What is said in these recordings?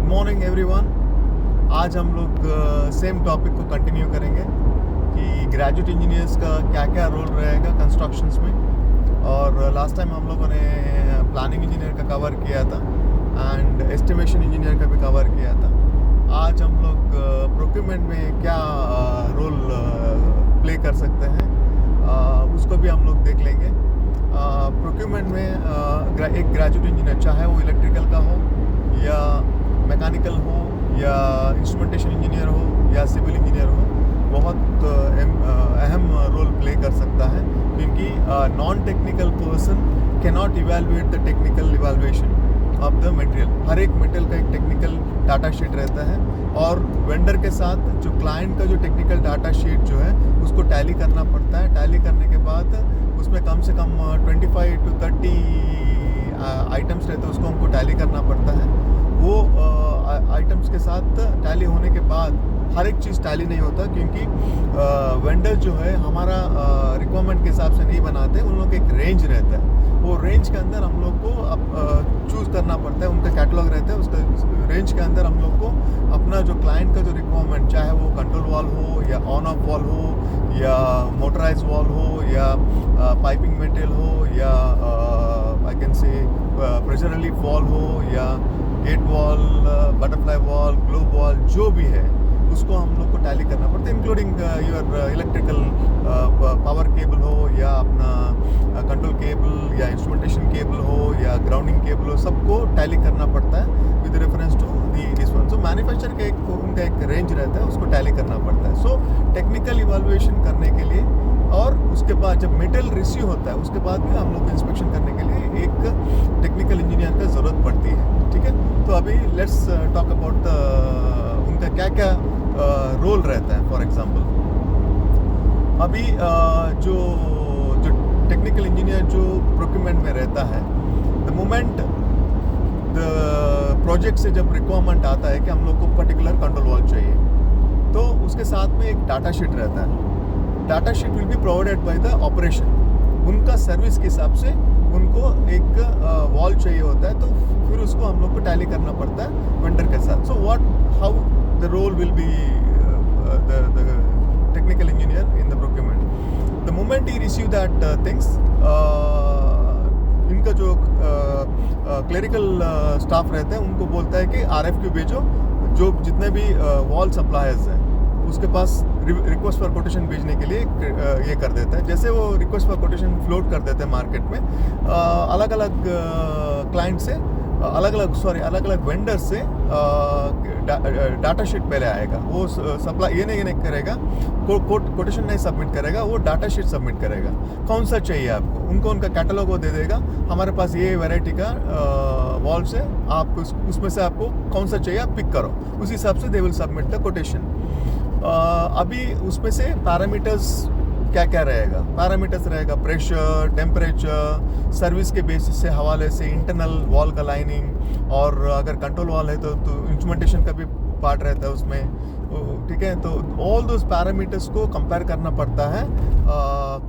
Morning everyone. आज हम लोग सेम टॉपिक को कंटिन्यू करेंगे कि ग्रेजुएट इंजीनियर्स का क्या क्या रोल रहेगा कंस्ट्रक्शंस में। और लास्ट टाइम हम लोगों ने प्लानिंग इंजीनियर का कवर किया था एंड एस्टिमेशन इंजीनियर का भी कवर किया था। आज हम लोग प्रोक्यूरमेंट में क्या रोल प्ले कर सकते हैं उसको भी हम लोग देख लेंगे। प्रोक्यूरमेंट में एक ग्रेजुएट इंजीनियर, चाहे वो इलेक्ट्रिकल का हो या मैकेनिकल हो या इंस्ट्रूमेंटेशन इंजीनियर हो या सिविल इंजीनियर हो, बहुत अहम रोल प्ले कर सकता है, क्योंकि non technical person can not evaluate the technical evaluation of the material. हर एक मटेरियल का एक टेक्निकल डाटा शीट रहता है और वेंडर के साथ जो क्लाइंट का जो टेक्निकल डाटा शीट जो है उसको टैली करना पड़ता है। टैली करने के बाद उसमें कम से कम 25 to 30 आइटम्स रहते हैं, उसको हमको टैली करना पड़ता है। वो आइटम्स के साथ टैली होने के बाद हर एक चीज़ टैली नहीं होता, क्योंकि वेंडर जो है हमारा रिक्वायरमेंट के हिसाब से नहीं बनाते। उन लोग का एक रेंज रहता है, वो रेंज के अंदर हम लोग को चूज़ करना पड़ता है। उनका कैटलॉग रहता है, उसका रेंज के अंदर हम लोग को अपना जो क्लाइंट का जो रिक्वायरमेंट, चाहे वो कंट्रोल वॉल हो या ऑन ऑफ वॉल हो या मोटराइज वॉल हो या पाइपिंग मटेरियल हो या I can say pressure relief valve हो या gate valve, butterfly valve, globe valve, जो भी है उसको हम लोग को टैली करना पड़ता है, including your electrical power cable हो या अपना कंट्रोल केबल या इंस्ट्रूमेंटेशन केबल हो या ग्राउंडिंग केबल हो, सबको टैली करना पड़ता है with reference to this one. So manufacture का उनका एक रेंज रहता है, उसको टैली करना पड़ता है। सो टेक्निकल इवैल्यूएशन करने के लिए और उसके बाद जब मेटल रिसीव होता है उसके बाद भी हम लोग इंस्पेक्शन करने के लिए एक टेक्निकल इंजीनियर का ज़रूरत पड़ती है। ठीक है, तो अभी लेट्स टॉक अबाउट उनका क्या क्या रोल रहता है। फॉर एग्जांपल अभी जो टेक्निकल इंजीनियर जो प्रोक्यूरमेंट में रहता है, द मोमेंट द प्रोजेक्ट से जब रिक्वायरमेंट आता है कि हम लोग को पर्टिकुलर कंट्रोल वॉल चाहिए, तो उसके साथ में एक डाटा शीट रहता है। Data sheet will be provided by the operation. उनका सर्विस के हिसाब से उनको एक वॉल चाहिए होता है, तो फिर उसको हम लोग को टैली करना पड़ता है वेंडर के साथ। So how the role will be the technical engineer in the procurement. The moment he receive that things, इनका जो क्लरिकल स्टाफ रहते हैं उनको बोलता है कि RFQ भेजो, जो जितने भी वॉल सप्लायर्स हैं उसके पास रिक्वेस्ट फॉर कोटेशन भेजने के लिए ये कर देता है। जैसे वो रिक्वेस्ट फॉर कोटेशन फ्लोट कर देते हैं मार्केट में, अलग अलग क्लाइंट से अलग अलग वेंडर से डाटा शीट पहले आएगा। वो सप्लाई ये नहीं करेगा, कोटेशन नहीं सबमिट करेगा, वो डाटा शीट सबमिट करेगा। कौन सा चाहिए आपको, उनको उनका कैटलॉग वो दे देगा, हमारे पास ये वैरायटी का वॉल्व्स है, आप उसमें से आपको कौन सा चाहिए आप पिक करो, उस हिसाब से they will submit the quotation. अभी उसमें से पैरामीटर्स क्या क्या रहेगा? पैरामीटर्स रहेगा प्रेशर, टेम्परेचर, सर्विस के बेसिस से हवाले से इंटरनल वॉल का लाइनिंग, और अगर कंट्रोल वॉल है तो इंस्ट्रूमेंटेशन का भी पार्ट रहता है उसमें। ठीक है, तो ऑल दोज पैरामीटर्स को कंपेयर करना पड़ता है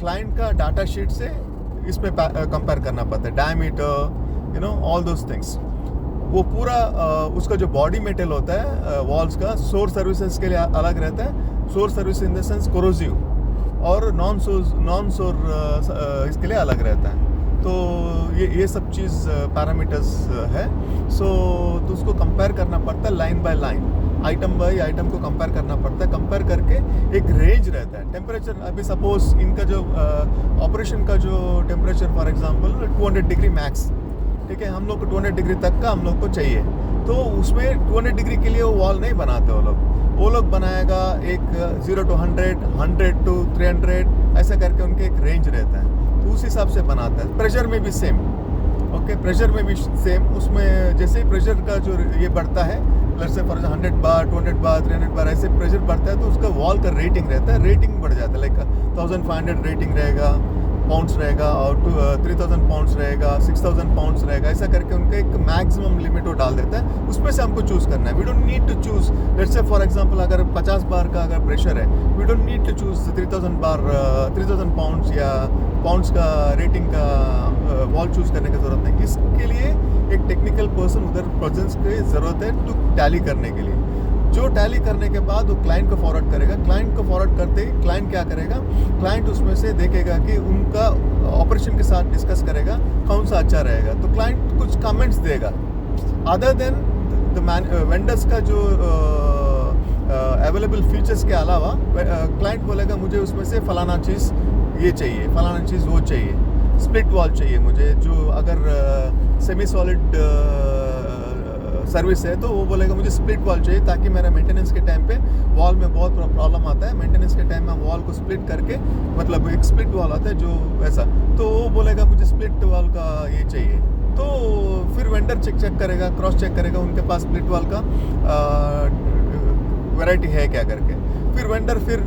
क्लाइंट का डाटा शीट से, इसमें कंपेयर करना पड़ता है डायमीटर, ऑल दोज थिंग्स। वो पूरा उसका जो बॉडी मेटेरियल होता है वॉल्स का, सोर सर्विसेज के लिए अलग रहता है। सोर service in the sense corrosive, और नॉन सोर इसके लिए अलग रहता है। तो ये सब चीज़ पैरामीटर्स है। तो उसको कंपेयर करना पड़ता है line by line, item by item को कंपेयर करना पड़ता है। कंपेयर करके एक रेंज रहता है। टेम्परेचर, अभी सपोज इनका जो ऑपरेशन का जो temperature for example 200 degree max, ठीक है, हम लोग को 200 डिग्री तक का हम लोग को चाहिए, तो उसमें 200 डिग्री के लिए वो वॉल नहीं बनाते वो लोग बनाएगा एक 0 to 100, 100 to 300, ऐसा करके उनके एक रेंज रहता है, तो उस हिसाब से बनाता है। प्रेशर में भी सेम, ओके, प्रेशर में भी सेम। उसमें जैसे ही प्रेशर का जो ये बढ़ता है, लेट्स से फॉर 100 बार, 200 बार, 300 बार, ऐसे प्रेशर बढ़ता है, तो उसका वॉल का रेटिंग रहता है, रेटिंग बढ़ जाता है। लाइक 1500 रेटिंग रहेगा, पाउंड्स रहेगा, और 3000 पाउंड्स रहेगा, 6000 पाउंड्स रहेगा, ऐसा करके उनका एक मैक्सिमम लिमिट वो डाल देता है। उसमें से हमको चूज़ करना है। We don't need to choose, let's say for example अगर 50 बार का अगर प्रेशर है, we don't need to choose 3000 pounds या पाउंड्स का रेटिंग का वॉल चूज़ करने की ज़रूरत नहीं। इसके लिए एक टेक्निकल पर्सन उधर प्रेजेंस की ज़रूरत है टू टैली करने के लिए। जो टैली करने के बाद वो क्लाइंट को फॉरवर्ड करेगा। क्लाइंट को फॉरवर्ड करते ही क्लाइंट क्या करेगा, क्लाइंट उसमें से देखेगा कि उनका ऑपरेशन के साथ डिस्कस करेगा कौन सा अच्छा रहेगा। तो क्लाइंट कुछ कमेंट्स देगा अदर देन द वेंडर्स का जो अवेलेबल फीचर्स के अलावा क्लाइंट बोलेगा मुझे उसमें से फलाना चीज़ ये चाहिए, फलाना चीज़ वो चाहिए, स्प्लिट वॉल चाहिए मुझे, जो अगर सेमी सॉलिड सर्विस है तो वो बोलेगा मुझे स्प्लिट वॉल चाहिए ताकि मेरा मेंटेनेंस के टाइम पे वॉल में बहुत प्रॉब्लम आता है। मेंटेनेंस के टाइम में वॉल को स्प्लिट करके, मतलब एक स्प्लिट वॉल आता है जो वैसा, तो वो बोलेगा मुझे स्प्लिट वॉल का ये चाहिए। तो फिर वेंडर चेक करेगा, क्रॉस चेक करेगा उनके पास स्प्लिट वॉल का वैरायटी है क्या करके। फिर वेंडर फिर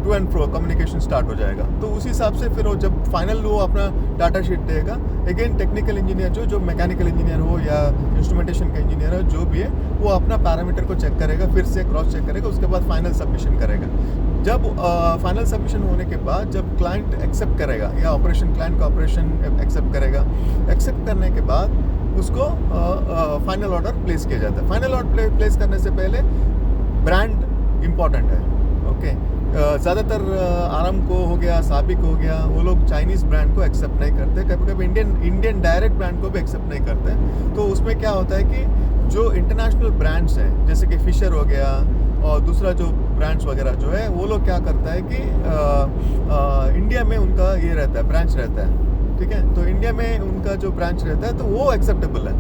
to and fro communication start हो जाएगा। तो उसी हिसाब से फिर वो जब फाइनल वो अपना डाटा शीट देगा, अगेन टेक्निकल इंजीनियर जो मैकेनिकल इंजीनियर हो या इंस्ट्रूमेंटेशन का इंजीनियर हो जो भी है, वो अपना पैरामीटर को चेक करेगा, फिर से क्रॉस चेक करेगा, उसके बाद फाइनल सबमिशन करेगा। जब फाइनल सबमिशन होने के बाद जब क्लाइंट एक्सेप्ट करेगा या क्लाइंट का ऑपरेशन एक्सेप्ट करेगा, एक्सेप्ट करने के बाद उसको फाइनल ऑर्डर प्लेस किया जाता है। फाइनल ऑर्डर प्लेस करने से पहले ब्रांड इम्पॉर्टेंट है। ओके, ज़्यादातर आरामको हो गया, साबिक हो गया, वो लोग चाइनीज़ ब्रांड को एक्सेप्ट नहीं करते, कभी कभी इंडियन डायरेक्ट ब्रांड को भी एक्सेप्ट नहीं करते। तो उसमें क्या होता है कि जो इंटरनेशनल ब्रांड्स हैं जैसे कि फिशर हो गया और दूसरा जो ब्रांड्स वगैरह जो है, वो लोग क्या करता है कि इंडिया में उनका ये रहता है, ब्रांच रहता है, ठीक है। तो इंडिया में उनका जो ब्रांच रहता है तो वो एक्सेप्टेबल है।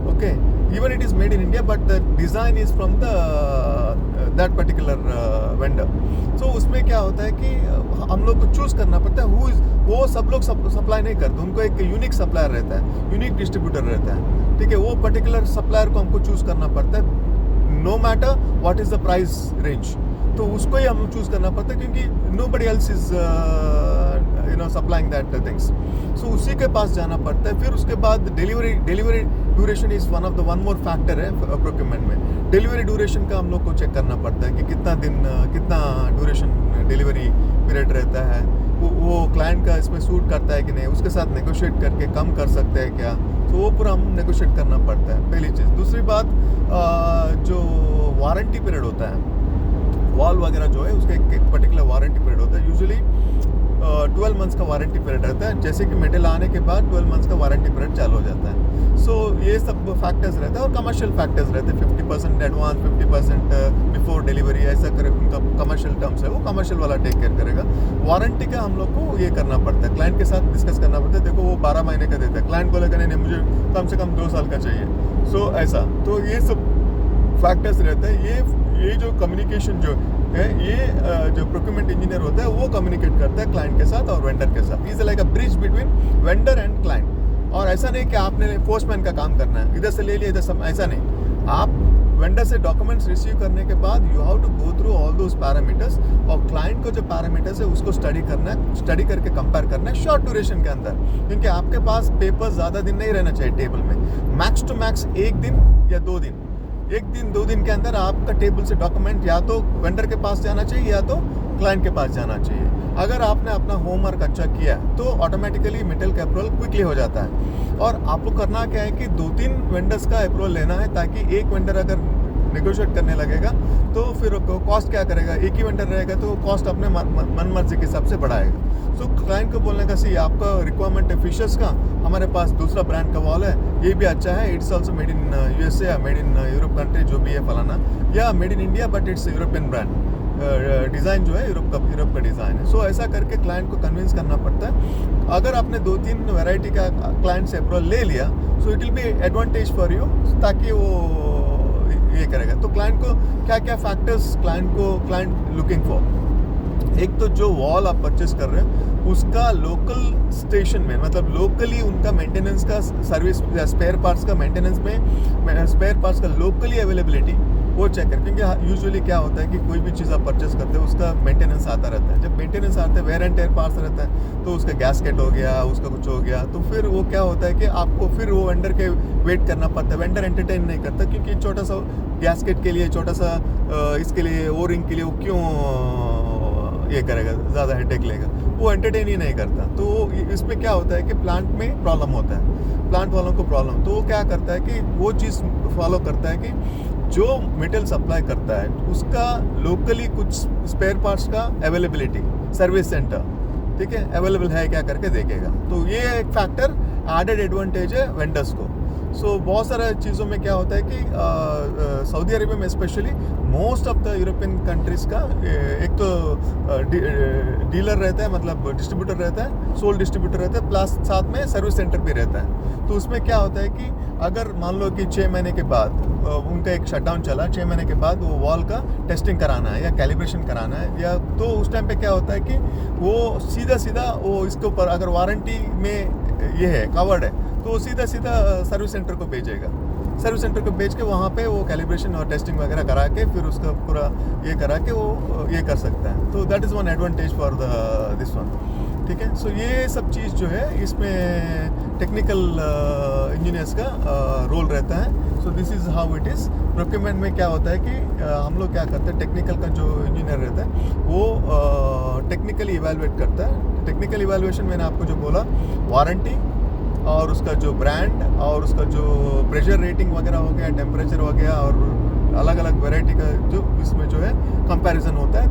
Okay, even it is made in India but the design is from the that particular vendor। so उसमें क्या होता है कि हम लोग को चूज़ करना पड़ता है वो सब लोग सप्लाई नहीं करते, उनको एक यूनिक सप्लायर रहता है, यूनिक डिस्ट्रीब्यूटर रहता है, ठीक है। वो पर्टिकुलर सप्लायर को हमको चूज़ करना पड़ता है no matter what is the price range. तो उसको ही हम चूज़ करना पड़ता है क्योंकि nobody else is supplying that things. So उसी के पास जाना पड़ता है। फिर उसके बाद delivery duration is one more factor है प्रोक्योरमेंट में। डिलीवरी ड्यूरेशन का हम लोग को चेक करना पड़ता है कि कितना ड्यूरेशन डिलीवरी पीरियड रहता है, वो क्लाइंट का इसमें सूट करता है कि नहीं, उसके साथ नेगोशिएट करके कम कर सकते हैं क्या, तो वो पूरा हम नेगोशिएट करना पड़ता है, पहली चीज़। दूसरी बात, जो वारंटी पीरियड होता है वॉल वगैरह जो है उसका एक पर्टिकुलर वारंटी पीरियड होता है। यूजुअली 12 मंथ्स का वारंटी पीरियड रहता है। जैसे कि मेटल आने के बाद 12 मंथ्स का वारंटी पीरियड चालू हो जाता है। सो ये सब फैक्टर्स रहते हैं और कमर्शियल फैक्टर्स रहते हैं। 50% एडवांस, 50% बिफोर डिलीवरी, ऐसा करे उनका कमर्शियल टर्म्स है, वो कमर्शियल वाला टेक केयर करेगा। वारंटी का हम लोग को ये करना पड़ता है, क्लाइंट के साथ डिस्कस करना पड़ता है। देखो वो 12 महीने का देता है, क्लाइंट बोलेगा नहीं मुझे कम से कम 2 साल का चाहिए। सो ऐसा, तो ये सब फैक्टर्स रहते हैं। ये जो कम्युनिकेशन जो है, ये जो प्रोक्योरमेंट इंजीनियर होता है वो कम्युनिकेट करता है क्लाइंट के साथ और वेंडर के साथ। Is like a bridge between vendor and client. और ऐसा नहीं कि आपने फोर्समैन का काम करना है, इधर से ले लिया इधर सब, ऐसा नहीं। आप वेंडर से डॉक्यूमेंट्स रिसीव करने के बाद you have to go through all those parameters और क्लाइंट को जो पैरामीटर्स है उसको स्टडी करना है, स्टडी करके कंपेयर करना है शॉर्ट ड्यूरेशन के अंदर। क्योंकि आपके पास पेपर ज़्यादा दिन नहीं रहना चाहिए टेबल में, मैक्स टू मैक्स 1 दिन या 2 दिन, 1 दिन 2 दिन के अंदर आपका टेबल से डॉक्यूमेंट या तो वेंडर के पास जाना चाहिए या तो क्लाइंट के पास जाना चाहिए। अगर आपने अपना होमवर्क अच्छा किया तो ऑटोमेटिकली मेटल का अप्रूवल क्विकली हो जाता है। और आपको करना क्या है कि 2-3 वेंडर्स का अप्रूवल लेना है, ताकि एक वेंडर अगर नेगोशिएट करने लगेगा तो फिर कॉस्ट क्या करेगा, एक ही वेंडर रहेगा तो कॉस्ट अपने मन मर्जी के हिसाब से बढ़ाएगा। सो क्लाइंट को बोलने का सी आपका रिक्वायरमेंट है फिशर्स का, हमारे पास दूसरा ब्रांड का वॉल है, ये भी अच्छा है, it's also made in USA या मेड इन यूरोप कंट्री जो भी है फलाना, या made in India but it's European brand, design जो है यूरोप का डिज़ाइन है। सो ऐसा करके क्लाइंट को कन्विंस करना पड़ता है। अगर आपने 2-3 वैरायटी का क्लाइंट से अप्रूवल ले लिया so it will be advantage for you, ताकि वो ये करेगा। तो क्लाइंट को क्या क्या फैक्टर्स क्लाइंट लुकिंग फॉर, एक तो जो वॉल आप परचेस कर रहे हैं उसका लोकल स्टेशन में, मतलब लोकली उनका मेंटेनेंस का सर्विस या स्पेयर पार्ट्स का मेंटेनेंस में स्पेयर पार्ट्स का लोकली अवेलेबिलिटी वो चेक करें। क्योंकि यूजुअली क्या होता है कि कोई भी चीज़ आप परचेस करते हो उसका मेंटेनेंस आता रहता है। जब मेंटेनेंस आता है, वेयर एंड टेयर पार्ट्स रहता है, तो उसका गैसकेट हो गया, उसका कुछ हो गया, तो फिर वो क्या होता है कि आपको फिर वो वेंडर के वेट करना पड़ता है। वेंडर एंटरटेन नहीं करता, क्योंकि छोटा सा गैसकेट के लिए, छोटा सा इसके लिए, ओ रिंग के लिए वो क्यों ये करेगा, ज़्यादा हेडेक लेगा, वो एंटरटेन ही नहीं करता। तो इसमें क्या होता है कि प्लांट में प्रॉब्लम होता है, प्लांट वालों को प्रॉब्लम, तो वो क्या करता है कि वो चीज़ फॉलो करता है कि जो मटेरियल सप्लाई करता है उसका लोकली कुछ स्पेयर पार्ट्स का अवेलेबिलिटी, सर्विस सेंटर, ठीक है, अवेलेबल है क्या करके देखेगा। तो ये एक फैक्टर एडेड एडवांटेज है वेंडर्स को। सो बहुत सारे चीज़ों में क्या होता है कि सऊदी अरेबिया में specially most of the European countries का एक तो डीलर रहता है, मतलब डिस्ट्रीब्यूटर रहता है, सोल डिस्ट्रीब्यूटर रहता है, प्लस साथ में सर्विस सेंटर भी रहता है। तो उसमें क्या होता है कि अगर मान लो कि 6 महीने के बाद उनका एक शटडाउन चला, 6 महीने के बाद वो वॉल का टेस्टिंग कराना है या कैलिब्रेशन कराना है, या तो उस टाइम पे क्या होता है कि वो सीधा वो इसके ऊपर अगर वारंटी में ये है कवर्ड है तो सीधा सर्विस सेंटर को भेजेगा, सर्विस सेंटर को भेज के वहाँ पे वो कैलिब्रेशन और टेस्टिंग वगैरह करा के फिर उसका पूरा ये करा के वो ये कर सकता है। तो that is one advantage for this one, ठीक है। सो ये सब चीज़ जो है इसमें टेक्निकल इंजीनियर्स का रोल रहता है। So this is how it is. Procurement में क्या होता है कि हम लोग क्या करते हैं, टेक्निकल का जो इंजीनियर रहता है वो टेक्निकली इवेलुएट करता है। टेक्निकल इवेलुएशन मैंने आपको जो बोला, वारंटी और उसका जो ब्रांड और उसका जो प्रेशर रेटिंग वगैरह हो गया, टेम्परेचर हो गया, और अलग अलग वैरायटी का जो इसमें जो है कंपैरिजन होता है,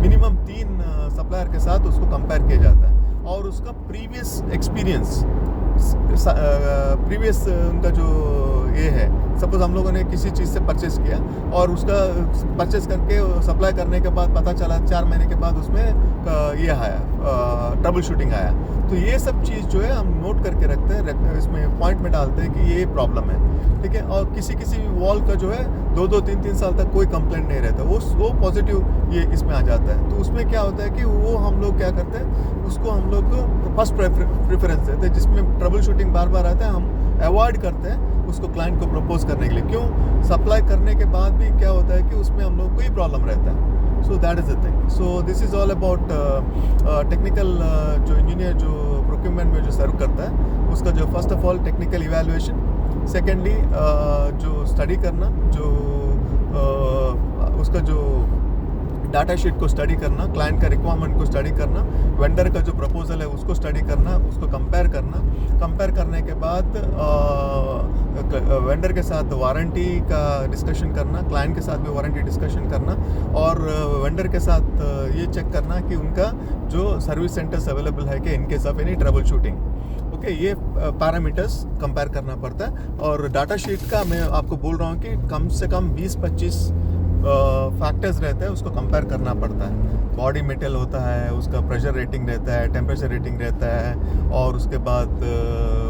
मिनिमम तीन सप्लायर के साथ उसको कंपेयर किया जाता है। और उसका प्रीवियस एक्सपीरियंस, प्रीवियस उनका जो ये है, सपोज हम लोगों ने किसी चीज़ से परचेस किया और उसका परचेस करके सप्लाई करने के बाद पता चला 4 महीने के बाद उसमें ये आया, ट्रबल शूटिंग आया, तो ये सब चीज़ जो है हम नोट करके रखते हैं, इसमें पॉइंट में डालते हैं कि ये प्रॉब्लम है, ठीक है। और किसी वॉल का जो है 2-2, 3-3 साल तक कोई कंप्लेंट नहीं रहता, वो पॉजिटिव ये इसमें आ जाता है। तो उसमें क्या होता है कि वो हम लोग क्या करते हैं, उसको हम लोग फर्स्ट प्रेफरेंस देते हैं। जिसमें ट्रबल शूटिंग बार बार आता है हम अवॉइड करते हैं उसको क्लाइंट को प्रपोज करने के लिए। क्यों, सप्लाई करने के बाद भी क्या होता है कि उसमें हम लोग को ही प्रॉब्लम रहता है। So that is the thing. So this is all about technical जो इंजीनियर जो प्रोक्योरमेंट में जो सर्व करता है उसका जो first of all technical evaluation, secondly जो स्टडी करना, जो उसका जो डाटा शीट को स्टडी करना, क्लाइंट का रिक्वायरमेंट को स्टडी करना, वेंडर का जो प्रपोजल है उसको स्टडी करना, उसको कंपेयर करना, कंपेयर करने के बाद वेंडर के साथ वारंटी का डिस्कशन करना, क्लाइंट के साथ भी वारंटी डिस्कशन करना, और वेंडर के साथ ये चेक करना कि उनका जो सर्विस सेंटर्स अवेलेबल है कि in case of any trouble shooting. Okay, ये पैरामीटर्स कंपेयर करना पड़ता है। और डाटा शीट का मैं आपको बोल रहा हूँ कि कम से कम 20-25 फैक्टर्स रहते हैं, उसको कंपेयर करना पड़ता है। बॉडी मेटल होता है, उसका प्रेशर रेटिंग रहता है, टेम्परेचर रेटिंग रहता है, और उसके बाद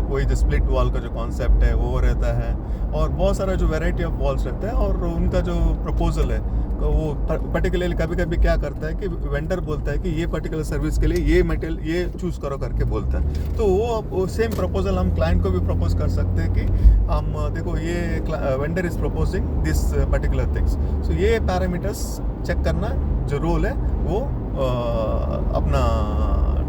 कोई जो स्प्लिट वॉल का जो कॉन्सेप्ट है वो रहता है, और बहुत सारा जो वैरायटी ऑफ वॉल्स रहता है। और उनका जो प्रपोजल है तो वो पर्टिकुलरली कभी कभी क्या करता है कि वेंडर बोलता है कि ये पर्टिकुलर सर्विस के लिए ये मटेरियल ये चूज़ करो करके बोलता है। तो वो सेम प्रपोजल हम क्लाइंट को भी प्रपोज कर सकते हैं कि हम देखो ये vendor is proposing this particular things. So ये पैरामीटर्स चेक करना जो रोल है वो अपना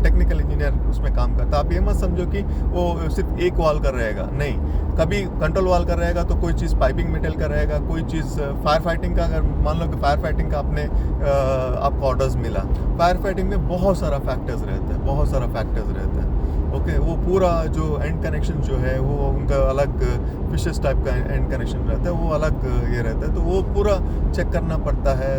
टेक्निकल इंजीनियर उसमें काम करता है। आप ये मत समझो कि वो सिर्फ एक वॉल कर रहेगा, नहीं, कभी कंट्रोल वॉल कर रहेगा तो कोई चीज़ पाइपिंग मेटल कर रहेगा, कोई चीज़ फायर फाइटिंग का, अगर मान लो कि फायर फाइटिंग का आपको ऑर्डर्स मिला, फायर फाइटिंग में बहुत सारा फैक्टर्स रहता है, बहुत सारा फैक्टर्स रहता है। ओके, वो पूरा जो एंड कनेक्शन जो है वो उनका अलग फिशेस टाइप का एंड कनेक्शन रहता है, वो अलग ये रहता है। तो वो पूरा चेक करना पड़ता है,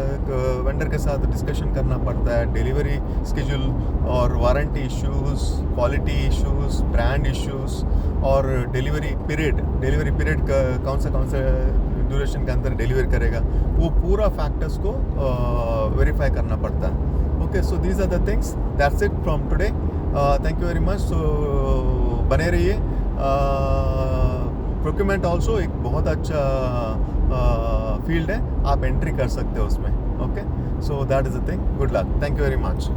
वेंडर के साथ डिस्कशन करना पड़ता है, डिलीवरी स्केड्यूल और warranty issues, quality issues, brand issues, और डिलीवरी पीरियड का कौन सा ड्यूरेशन के अंदर डिलीवर करेगा, वो पूरा फैक्टर्स को वेरीफाई करना पड़ता है। Okay, so these are the things. That's it from today. Thank you very much. So बने रहिए। प्रोक्योरमेंट ऑल्सो एक बहुत अच्छा फील्ड है, आप एंट्री कर सकते हो उसमें। Okay, so that is the thing. Good luck, thank you very much.